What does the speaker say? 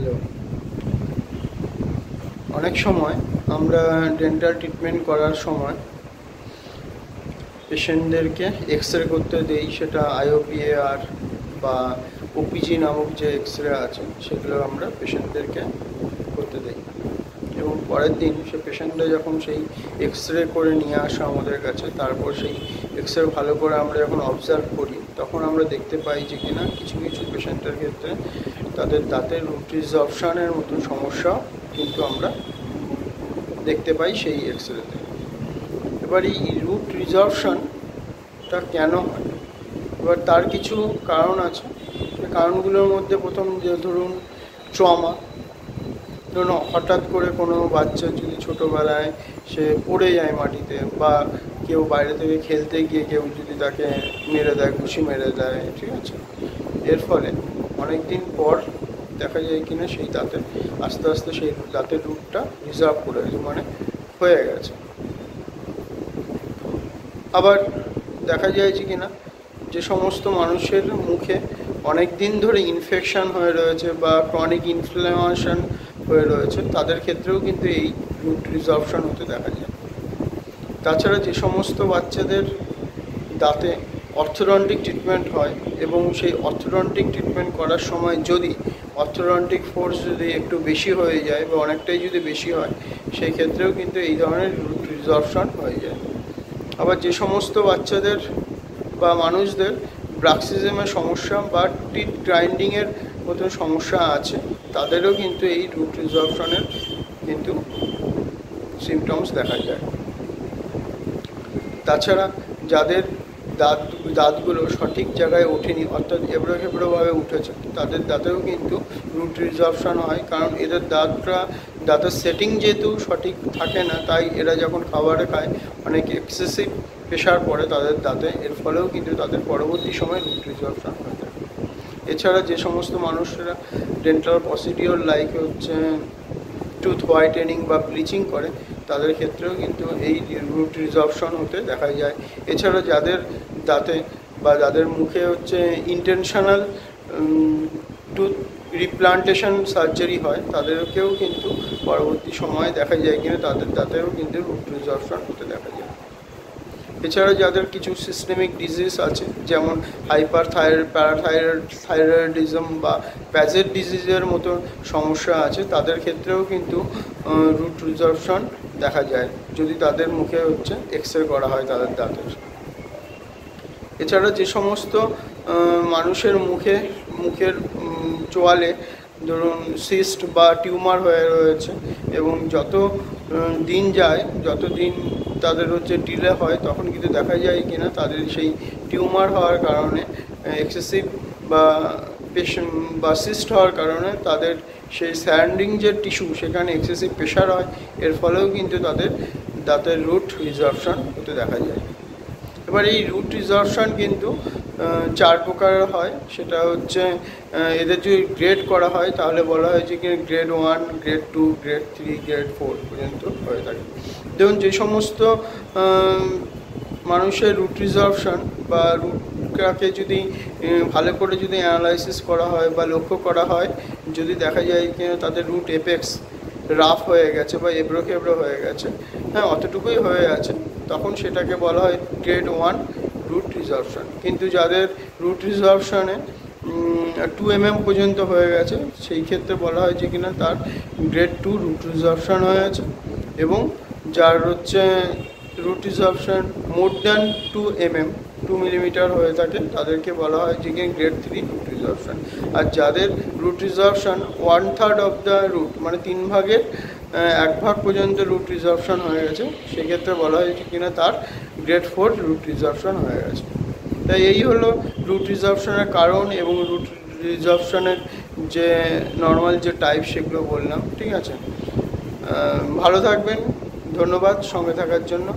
Hello. অনেক সময় আমরা ডেন্টাল ট্রিটমেন্ট করার সময় পেশেন্টদেরকে এক্স-রে করতে দেই, সেটা IOPAR বা OPG নামক যে এক্স-রে আছে সেগুলো আমরা পেশেন্টদেরকে করতে দেই। এবং পরের দিন সে পেশেন্টরা যখন সেই এক্স-রে করে নিয়ে আসে আমাদের কাছে, তারপর সেই এক্স-রে ভালো করে আমরা যখন অবজার্ভ করি, তখন আমরা দেখতে পাই যে কিনা কিছু কিছু পেশেন্টের ক্ষেত্রে তাদের দাঁতের রুট রিজর্পশনের মতো সমস্যা কিন্তু আমরা দেখতে পাই সেই এক্স-রেতে। এবার এই রুট রিজর্পশনটা কেন হয়? এবার তার কিছু কারণ আছে। সেই কারণগুলোর মধ্যে প্রথম যে ধরুন ট্রমা, ধরুন হঠাৎ করে কোনো বাচ্চা যদি ছোটোবেলায় সে পড়ে যায় মাটিতে, বা কেউ বাইরে থেকে খেলতে গিয়ে কেউ যদি তাকে মেরে দেয়, ঘুষি মেরে দেয়, ঠিক আছে, এর ফলে অনেক দিন পর দেখা যায় কিনা সেই দাঁতের আস্তে আস্তে সেই দাঁতের রুটটা রিজার্ভ করে গেছে, মানে হয়ে গেছে। আবার দেখা যায় যে কিনা যে সমস্ত মানুষের মুখে অনেক দিন ধরে ইনফেকশন হয়ে রয়েছে বা ক্রনিক ইনফ্লামেশন হয়ে রয়েছে, তাদের ক্ষেত্রেও কিন্তু এই রুট রিজর্পশন হতে দেখা যায়। তাছাড়া যে সমস্ত বাচ্চাদের দাঁতে অর্থোডন্টিক ট্রিটমেন্ট হয় এবং সেই অর্থোডন্টিক ট্রিটমেন্ট করার সময় যদি অর্থোডন্টিক ফোর্স যদি একটু বেশি হয়ে যায় বা অনেকটাই যদি বেশি হয়, সেই ক্ষেত্রেও কিন্তু এই ধরনের রুট রিজর্পশন হয়ে যায়। আবার যে সমস্ত বাচ্চাদের বা মানুষদের ব্রাক্সিজমের সমস্যা বা টিথ গ্রাইন্ডিংয়ের মতো সমস্যা আছে, তাদেরও কিন্তু এই রুট রিজর্পশনের কিন্তু সিমটমস দেখা যায়। তাছাড়া যাদের দাঁতগুলো সঠিক জায়গায় ওঠেনি, অর্থাৎ এবড়ো খেবড়োভাবে উঠেছে, তাদের দাঁতেও কিন্তু রুট রিজর্পশন হয়। কারণ এদের দাঁতের সেটিং যেহেতু সঠিক থাকে না, তাই এরা যখন খাবারে খায় অনেক এক্সেসিভ প্রেশার পড়ে তাদের দাঁতে, এর ফলেও কিন্তু তাদের পরবর্তী সময় রুট রিজর্পশন হয়ে থাকে। এছাড়া যে সমস্ত মানুষরা ডেন্টাল প্রসিডিওর লাইক হচ্ছে টুথ হোয়াইটেনিং বা ব্লিচিং করে, তাদের ক্ষেত্রেও কিন্তু এই রুট রিজর্পশন হতে দেখা যায়। এছাড়া যাদের দাঁতে বা যাদের মুখে হচ্ছে ইন্টেনশনাল টুথ রিপ্লান্টেশন সার্জারি হয়, তাদেরকেও কিন্তু পরবর্তী সময়ে দেখা যায় কিনা তাদের দাঁতেও কিন্তু রুট রিজর্পশন হতে দেখা যায়। এছাড়া যাদের কিছু সিস্টেমিক ডিজিজ আছে, যেমন প্যারাথাইরয়েডিজম বা প্যাজেট ডিজিজের মতো সমস্যা আছে, তাদের ক্ষেত্রেও কিন্তু রুট রিজর্পশন দেখা যায় যদি তাদের মুখে হচ্ছে এক্স-রে করা হয় তাদের দাঁতের। এছাড়া যে সমস্ত মানুষের মুখের চোয়ালে ধরুন সিস্ট বা টিউমার হয়ে রয়েছে এবং যত দিন যায়, যত দিন তাদের হচ্ছে ডিলে হয়, তখন কিন্তু দেখা যায় কিনা তাদের সেই টিউমার হওয়ার কারণে এক্সেসিভ বা সিস্ট হওয়ার কারণে তাদের সেই সারাউন্ডিং যে টিস্যু সেখানে এক্সেসিভ প্রেশার হয়, এর ফলেও কিন্তু তাদের দাঁতের রুট রিজর্পশন হতে দেখা যায়। এবার এই রুট রিজর্পশন কিন্তু 4 প্রকারের হয়। সেটা হচ্ছে এদের যদি গ্রেড করা হয় তাহলে বলা হয় যে গ্রেড 1, গ্রেড 2, গ্রেড 3, গ্রেড 4 পর্যন্ত হয়ে থাকে। দেখুন, যে সমস্ত মানুষের রুট রিজর্পশন বা রুটটাকে যদি ভালো করে যদি অ্যানালাইসিস করা হয় বা লক্ষ্য করা হয়, যদি দেখা যায় যে তাদের রুট এপেক্স রাফ হয়ে গেছে বা এবড়ো খেবড়ো হয়ে গেছে, হ্যাঁ অতটুকুই হয়ে আছে, তখন সেটাকে বলা হয় গ্রেড 1 রুট রিজর্পশন। কিন্তু যাদের রুট রিজর্পশনে 2 mm পর্যন্ত হয়ে গেছে, সেই ক্ষেত্রে বলা হয় যে কিনা তার গ্রেড 2 রুট রিজর্পশন হয়ে আছে। এবং যার হচ্ছে root resorption more than 2 mm 2 millimetre হয়ে থাকে, তাদেরকে বলা হয় যে গ্রেড 3 রুট রিজর্পশন। আর যাদের রুট রিজর্পশন 1/3 অফ দ্য রুট, মানে 3 ভাগের 1 ভাগ পর্যন্ত রুট রিজর্পশন হয়ে গেছে, সেক্ষেত্রে বলা হয় যে কিনা তার গ্রেড 4 রুট রিজর্পশন হয়ে গেছে। তাই এই হলো রুট রিজর্পশনের কারণ এবং রুট রিজর্পশনের যে নর্মাল যে টাইপ সেগুলো বললাম, ঠিক আছে। ভালো থাকবেন, ধন্যবাদ সঙ্গে থাকার জন্য।